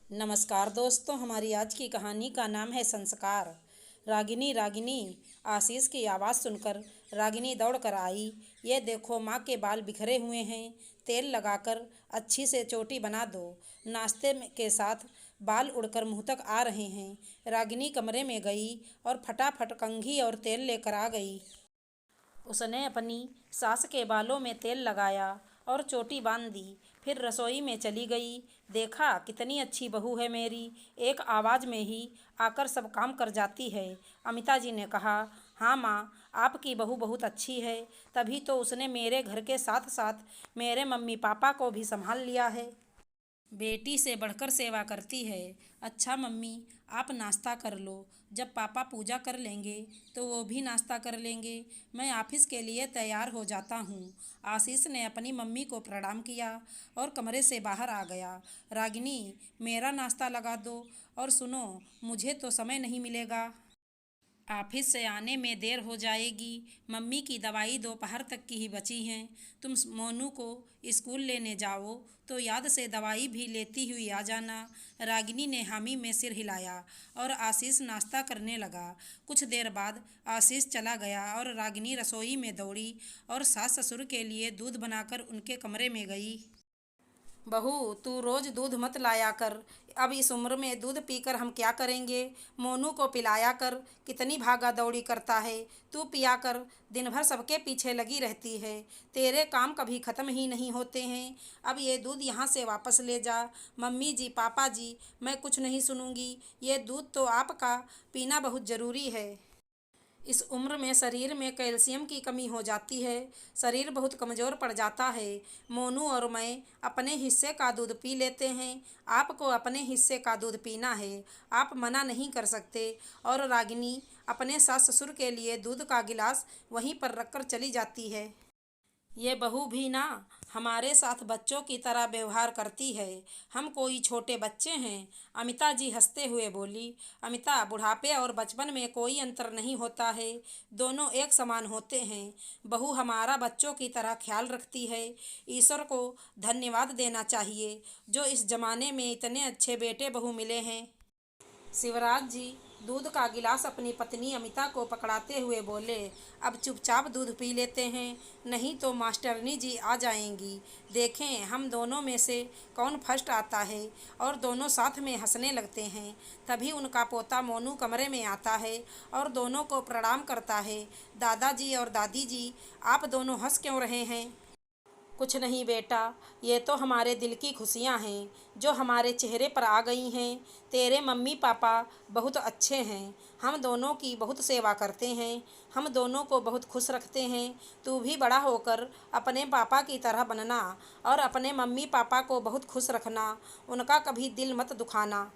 नमस्कार दोस्तों, हमारी आज की कहानी का नाम है संस्कार। रागिनी रागिनी। आशीष की आवाज़ सुनकर रागिनी दौड़ कर आई। ये देखो, माँ के बाल बिखरे हुए हैं, तेल लगाकर अच्छी से चोटी बना दो। के साथ बाल उड़कर मुँह तक आ रहे हैं। रागिनी कमरे में गई और फटाफट कंघी और तेल लेकर आ गई। उसने अपनी सास के बालों में तेल लगाया और चोटी बांध दी। फिर रसोई में चली गई। देखा, कितनी अच्छी बहू है मेरी, एक आवाज़ में ही आकर सब काम कर जाती है। अमिता जी ने कहा, हाँ माँ, आपकी बहू बहुत अच्छी है, तभी तो उसने मेरे घर के साथ साथ मेरे मम्मी पापा को भी संभाल लिया है। बेटी से बढ़कर सेवा करती है। अच्छा मम्मी, आप नाश्ता कर लो, जब पापा पूजा कर लेंगे तो वो भी नाश्ता कर लेंगे। मैं ऑफिस के लिए तैयार हो जाता हूँ। आशीष ने अपनी मम्मी को प्रणाम किया और कमरे से बाहर आ गया। रागिनी, मेरा नाश्ता लगा दो, और सुनो, मुझे तो समय नहीं मिलेगा। ऑफिस से आने में देर हो जाएगी। मम्मी की दवाई दोपहर तक की ही बची हैं। तुम मोनू को स्कूल लेने जाओ तो याद से दवाई भी लेती हुई आ जाना। रागिनी ने हामी में सिर हिलाया और आशीष नाश्ता करने लगा। कुछ देर बाद आशीष चला गया और रागिनी रसोई में दौड़ी और सास ससुर के लिए दूध बनाकर उनके कमरे में गई। बहू, तू रोज दूध मत लाया कर। अब इस उम्र में दूध पीकर हम क्या करेंगे। मोनू को पिलाया कर, कितनी भागा दौड़ी करता है। तू पिया कर, दिन भर सबके पीछे लगी रहती है। तेरे काम कभी ख़त्म ही नहीं होते हैं। अब ये दूध यहाँ से वापस ले जा। मम्मी जी, पापा जी, मैं कुछ नहीं सुनूंगी। ये दूध तो आपका पीना बहुत ज़रूरी है। इस उम्र में शरीर में कैल्शियम की कमी हो जाती है, शरीर बहुत कमज़ोर पड़ जाता है। मोनू और मैं अपने हिस्से का दूध पी लेते हैं, आपको अपने हिस्से का दूध पीना है, आप मना नहीं कर सकते। और रागिनी अपने सास ससुर के लिए दूध का गिलास वहीं पर रखकर चली जाती है। ये बहू भी ना हमारे साथ बच्चों की तरह व्यवहार करती है। हम कोई छोटे बच्चे हैं। अमिता जी हंसते हुए बोली, अमिता, बुढ़ापे और बचपन में कोई अंतर नहीं होता है, दोनों एक समान होते हैं। बहू हमारा बच्चों की तरह ख्याल रखती है। ईश्वर को धन्यवाद देना चाहिए जो इस जमाने में इतने अच्छे बेटे बहू मिले हैं। शिवराज जी दूध का गिलास अपनी पत्नी अमिता को पकड़ाते हुए बोले, अब चुपचाप दूध पी लेते हैं, नहीं तो मास्टरनी जी आ जाएंगी। देखें हम दोनों में से कौन फर्स्ट आता है। और दोनों साथ में हंसने लगते हैं। तभी उनका पोता मोनू कमरे में आता है और दोनों को प्रणाम करता है। दादाजी और दादी जी, आप दोनों हंस क्यों रहे हैं। कुछ नहीं बेटा, ये तो हमारे दिल की खुशियाँ हैं जो हमारे चेहरे पर आ गई हैं। तेरे मम्मी पापा बहुत अच्छे हैं, हम दोनों की बहुत सेवा करते हैं, हम दोनों को बहुत खुश रखते हैं। तू भी बड़ा होकर अपने पापा की तरह बनना और अपने मम्मी पापा को बहुत खुश रखना, उनका कभी दिल मत दुखाना।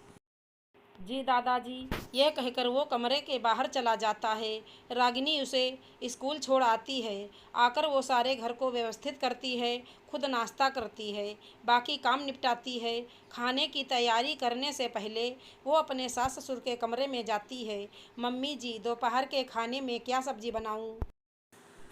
जी दादाजी, यह कहकर वो कमरे के बाहर चला जाता है। रागिनी उसे स्कूल छोड़ आती है। आकर वो सारे घर को व्यवस्थित करती है, खुद नाश्ता करती है, बाकी काम निपटाती है। खाने की तैयारी करने से पहले वो अपने सास ससुर के कमरे में जाती है। मम्मी जी, दोपहर के खाने में क्या सब्जी बनाऊं?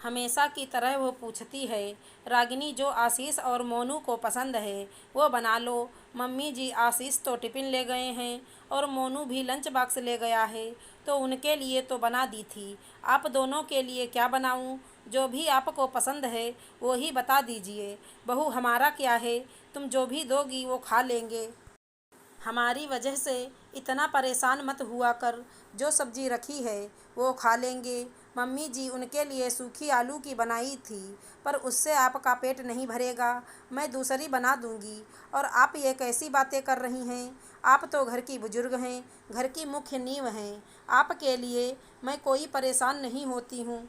हमेशा की तरह वो पूछती है। रागिनी, जो आशीष और मोनू को पसंद है वो बना लो। मम्मी जी, आशीष तो टिफ़िन ले गए हैं और मोनू भी लंच बॉक्स ले गया है, तो उनके लिए तो बना दी थी। आप दोनों के लिए क्या बनाऊं? जो भी आपको पसंद है वो ही बता दीजिए। बहू, हमारा क्या है, तुम जो भी दोगी वो खा लेंगे। हमारी वजह से इतना परेशान मत हुआ कर, जो सब्जी रखी है वो खा लेंगे। मम्मी जी, उनके लिए सूखी आलू की बनाई थी, पर उससे आपका पेट नहीं भरेगा, मैं दूसरी बना दूंगी। और आप ये कैसी बातें कर रही हैं, आप तो घर की बुजुर्ग हैं, घर की मुख्य नींव हैं, आपके लिए मैं कोई परेशान नहीं होती हूँ।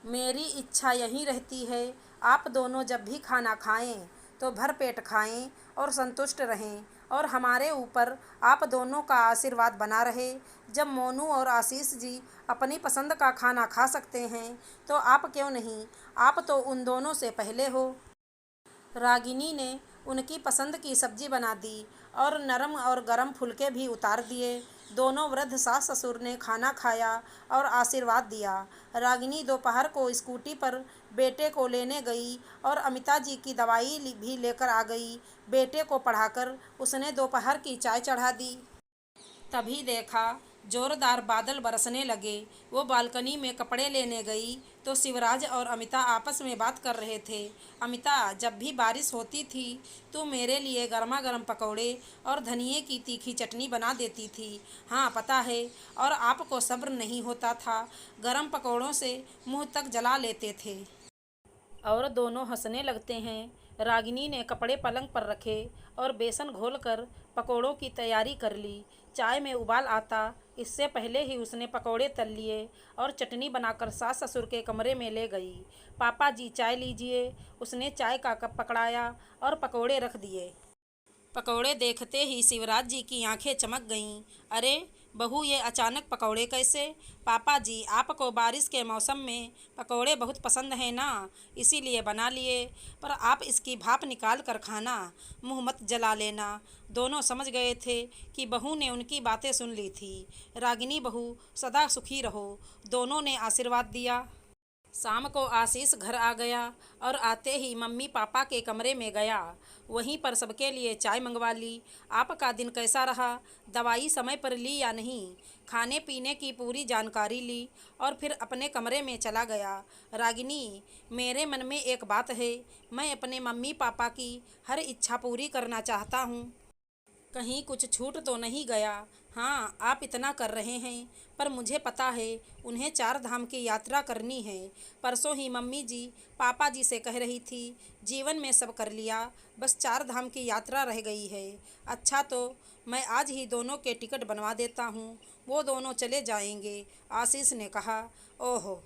मेरी इच्छा यही रहती है, आप दोनों जब भी खाना खाएं तो भर पेट खाएं और संतुष्ट रहें, और हमारे ऊपर आप दोनों का आशीर्वाद बना रहे। जब मोनू और आशीष जी अपनी पसंद का खाना खा सकते हैं तो आप क्यों नहीं, आप तो उन दोनों से पहले हो। रागिनी ने उनकी पसंद की सब्जी बना दी और नरम और गरम फुलके भी उतार दिए। दोनों वृद्ध सास ससुर ने खाना खाया और आशीर्वाद दिया। रागिनी दोपहर को स्कूटी पर बेटे को लेने गई और अमिता जी की दवाई भी लेकर आ गई। बेटे को पढ़ाकर उसने दोपहर की चाय चढ़ा दी। तभी देखा जोरदार बादल बरसने लगे। वो बालकनी में कपड़े लेने गई तो शिवराज और अमिता आपस में बात कर रहे थे। अमिता, जब भी बारिश होती थी तो मेरे लिए गर्मा गर्म पकौड़े और धनिए की तीखी चटनी बना देती थी। हाँ पता है, और आपको सब्र नहीं होता था, गर्म पकौड़ों से मुंह तक जला लेते थे। और दोनों हंसने लगते हैं। रागिनी ने कपड़े पलंग पर रखे और बेसन घोलकर पकोड़ों की तैयारी कर ली। चाय में उबाल आता इससे पहले ही उसने पकोड़े तल लिए और चटनी बनाकर सास ससुर के कमरे में ले गई। पापा जी चाय लीजिए। उसने चाय का कप पकड़ाया और पकोड़े रख दिए। पकौड़े देखते ही शिवराज जी की आंखें चमक गईं। अरे बहू, ये अचानक पकौड़े कैसे? पापा जी, आपको बारिश के मौसम में पकौड़े बहुत पसंद हैं ना, इसीलिए बना लिए। पर आप इसकी भाप निकाल कर खाना, मुंह मत जला लेना। दोनों समझ गए थे कि बहू ने उनकी बातें सुन ली थी। रागिनी बहू सदा सुखी रहो, दोनों ने आशीर्वाद दिया। शाम को आशीष घर आ गया और आते ही मम्मी पापा के कमरे में गया। वहीं पर सबके लिए चाय मंगवा ली। आपका दिन कैसा रहा? दवाई समय पर ली या नहीं? खाने पीने की पूरी जानकारी ली और फिर अपने कमरे में चला गया। रागिनी, मेरे मन में एक बात है, मैं अपने मम्मी पापा की हर इच्छा पूरी करना चाहता हूँ। कहीं कुछ छूट तो नहीं गया? हाँ, आप इतना कर रहे हैं, पर मुझे पता है उन्हें 4 धाम की यात्रा करनी है। परसों ही मम्मी जी पापा जी से कह रही थी, जीवन में सब कर लिया, बस 4 धाम की यात्रा रह गई है। अच्छा, तो मैं आज ही दोनों के टिकट बनवा देता हूँ, वो दोनों चले जाएंगे। आशीष ने कहा। ओहो,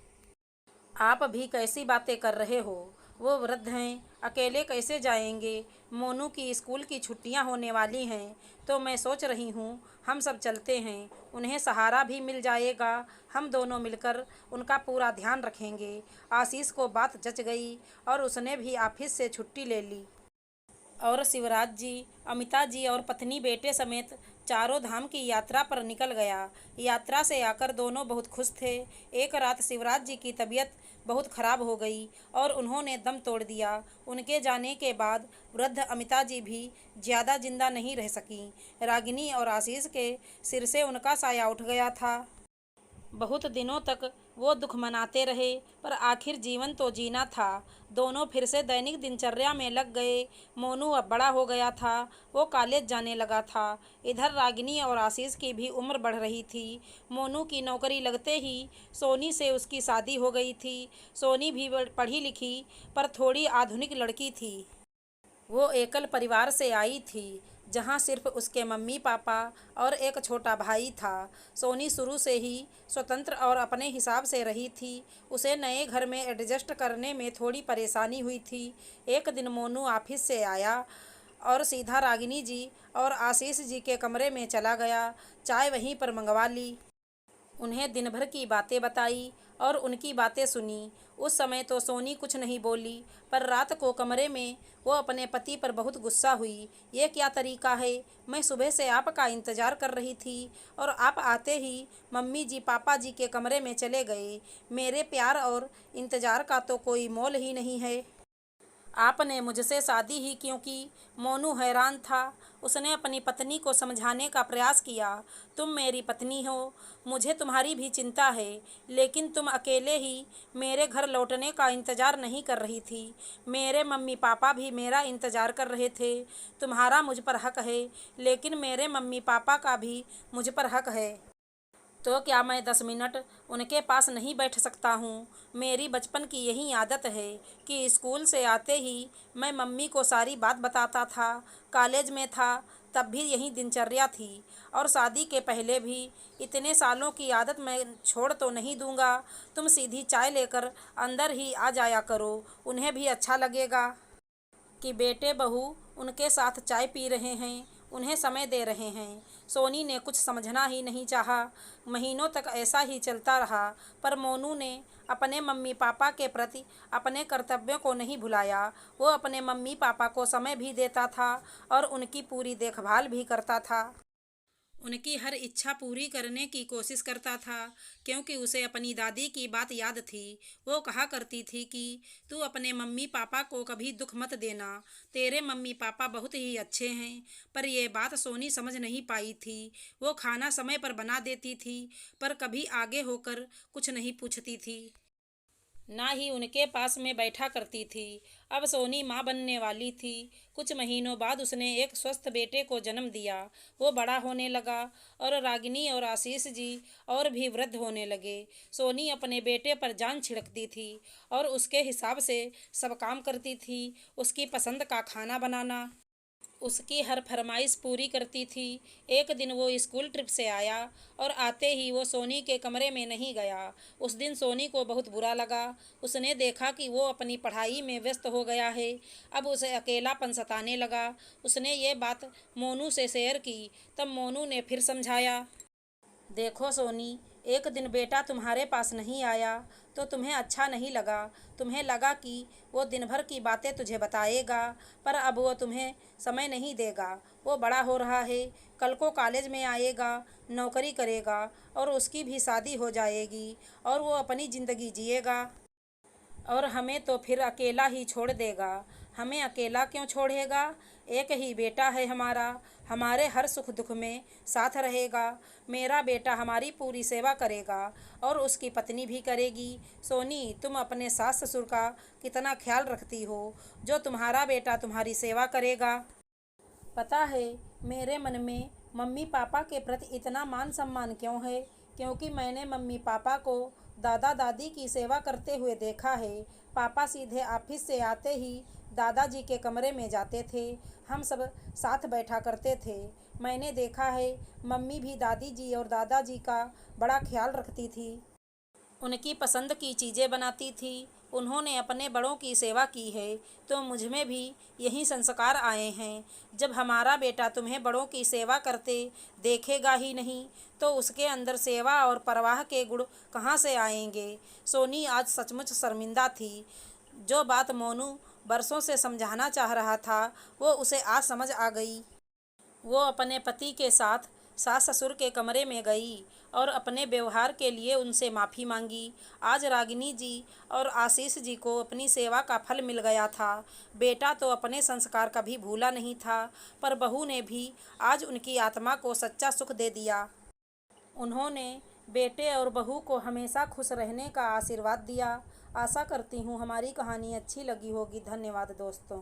आप भी कैसी बातें कर रहे हो? वो वृद्ध हैं, अकेले कैसे जाएंगे? मोनू की स्कूल की छुट्टियां होने वाली हैं, तो मैं सोच रही हूँ हम सब चलते हैं, उन्हें सहारा भी मिल जाएगा। हम दोनों मिलकर उनका पूरा ध्यान रखेंगे। आशीष को बात जच गई और उसने भी ऑफिस से छुट्टी ले ली। और शिवराज जी, अमिता जी और पत्नी बेटे समेत चारों धाम की यात्रा पर निकल गया। यात्रा से आकर दोनों बहुत खुश थे। एक रात शिवराज जी की तबीयत बहुत खराब हो गई और उन्होंने दम तोड़ दिया। उनके जाने के बाद वृद्ध अमिता जी भी ज़्यादा जिंदा नहीं रह सकीं। रागिनी और आशीष के सिर से उनका साया उठ गया था। बहुत दिनों तक वो दुख मनाते रहे, पर आखिर जीवन तो जीना था। दोनों फिर से दैनिक दिनचर्या में लग गए। मोनू अब बड़ा हो गया था, वो कॉलेज जाने लगा था। इधर रागिनी और आशीष की भी उम्र बढ़ रही थी। मोनू की नौकरी लगते ही सोनी से उसकी शादी हो गई थी। सोनी भी पढ़ी लिखी पर थोड़ी आधुनिक लड़की थी। वो एकल परिवार से आई थी, जहाँ सिर्फ उसके मम्मी पापा और एक छोटा भाई था। सोनी शुरू से ही स्वतंत्र और अपने हिसाब से रही थी। उसे नए घर में एडजस्ट करने में थोड़ी परेशानी हुई थी। एक दिन मोनू ऑफिस से आया और सीधा रागिनी जी और आशीष जी के कमरे में चला गया। चाय वहीं पर मंगवा ली। उन्हें दिन भर की बातें बताई और उनकी बातें सुनी। उस समय तो सोनी कुछ नहीं बोली, पर रात को कमरे में वो अपने पति पर बहुत गुस्सा हुई। ये क्या तरीका है? मैं सुबह से आपका इंतज़ार कर रही थी और आप आते ही मम्मी जी पापा जी के कमरे में चले गए। मेरे प्यार और इंतज़ार का तो कोई मोल ही नहीं है। आपने मुझसे शादी ही क्यों की? मोनू हैरान था। उसने अपनी पत्नी को समझाने का प्रयास किया। तुम मेरी पत्नी हो, मुझे तुम्हारी भी चिंता है, लेकिन तुम अकेले ही मेरे घर लौटने का इंतज़ार नहीं कर रही थी। मेरे मम्मी पापा भी मेरा इंतज़ार कर रहे थे। तुम्हारा मुझ पर हक है, लेकिन मेरे मम्मी पापा का भी मुझ पर हक है। तो क्या मैं 10 मिनट उनके पास नहीं बैठ सकता हूँ? मेरी बचपन की यही आदत है कि स्कूल से आते ही मैं मम्मी को सारी बात बताता था। कॉलेज में था तब भी यही दिनचर्या थी, और शादी के पहले भी। इतने सालों की आदत मैं छोड़ तो नहीं दूँगा। तुम सीधी चाय लेकर अंदर ही आ जाया करो, उन्हें भी अच्छा लगेगा कि बेटे बहू उनके साथ चाय पी रहे हैं। उन्हें समय दे रहे हैं। सोनी ने कुछ समझना ही नहीं चाहा। महीनों तक ऐसा ही चलता रहा, पर मोनू ने अपने मम्मी पापा के प्रति अपने कर्तव्यों को नहीं भुलाया। वो अपने मम्मी पापा को समय भी देता था और उनकी पूरी देखभाल भी करता था। उनकी हर इच्छा पूरी करने की कोशिश करता था, क्योंकि उसे अपनी दादी की बात याद थी। वो कहा करती थी कि तू अपने मम्मी पापा को कभी दुख मत देना, तेरे मम्मी पापा बहुत ही अच्छे हैं। पर यह बात सोनी समझ नहीं पाई थी। वो खाना समय पर बना देती थी, पर कभी आगे होकर कुछ नहीं पूछती थी, ना ही उनके पास में बैठा करती थी। अब सोनी माँ बनने वाली थी। कुछ महीनों बाद उसने एक स्वस्थ बेटे को जन्म दिया। वो बड़ा होने लगा और रागिनी और आशीष जी और भी वृद्ध होने लगे। सोनी अपने बेटे पर जान छिड़कती थी और उसके हिसाब से सब काम करती थी। उसकी पसंद का खाना बनाना, उसकी हर फरमाइश पूरी करती थी। एक दिन वो स्कूल ट्रिप से आया और आते ही वो सोनी के कमरे में नहीं गया। उस दिन सोनी को बहुत बुरा लगा। उसने देखा कि वो अपनी पढ़ाई में व्यस्त हो गया है। अब उसे अकेलापन सताने लगा। उसने ये बात मोनू से शेयर की। तब मोनू ने फिर समझाया, देखो सोनी, एक दिन बेटा तुम्हारे पास नहीं आया तो तुम्हें अच्छा नहीं लगा। तुम्हें लगा कि वो दिन भर की बातें तुझे बताएगा, पर अब वो तुम्हें समय नहीं देगा। वो बड़ा हो रहा है, कल को कॉलेज में आएगा, नौकरी करेगा और उसकी भी शादी हो जाएगी और वो अपनी ज़िंदगी जिएगा और हमें तो फिर अकेला ही छोड़ देगा। हमें अकेला क्यों छोड़ेगा? एक ही बेटा है हमारा, हमारे हर सुख दुख में साथ रहेगा। मेरा बेटा हमारी पूरी सेवा करेगा और उसकी पत्नी भी करेगी। सोनी, तुम अपने सास ससुर का कितना ख्याल रखती हो, जो तुम्हारा बेटा तुम्हारी सेवा करेगा। पता है मेरे मन में मम्मी पापा के प्रति इतना मान सम्मान क्यों है? क्योंकि मैंने मम्मी पापा को दादा दादी की सेवा करते हुए देखा है। पापा सीधे ऑफिस से आते ही दादाजी के कमरे में जाते थे। हम सब साथ बैठा करते थे। मैंने देखा है मम्मी भी दादी जी और दादाजी का बड़ा ख्याल रखती थी। उनकी पसंद की चीज़ें बनाती थी। उन्होंने अपने बड़ों की सेवा की है, तो मुझ में भी यही संस्कार आए हैं। जब हमारा बेटा तुम्हें बड़ों की सेवा करते देखेगा ही नहीं, तो उसके अंदर सेवा और परवाह के गुण कहाँ से आएंगे? सोनी आज सचमुच शर्मिंदा थी। जो बात मोनू बरसों से समझाना चाह रहा था, वो उसे आज समझ आ गई। वो अपने पति के साथ सास ससुर के कमरे में गई और अपने व्यवहार के लिए उनसे माफ़ी मांगी। आज रागिनी जी और आशीष जी को अपनी सेवा का फल मिल गया था। बेटा तो अपने संस्कार कभी भूला नहीं था, पर बहू ने भी आज उनकी आत्मा को सच्चा सुख दे दिया। उन्होंने बेटे और बहू को हमेशा खुश रहने का आशीर्वाद दिया। आशा करती हूँ हमारी कहानी अच्छी लगी होगी। धन्यवाद दोस्तों।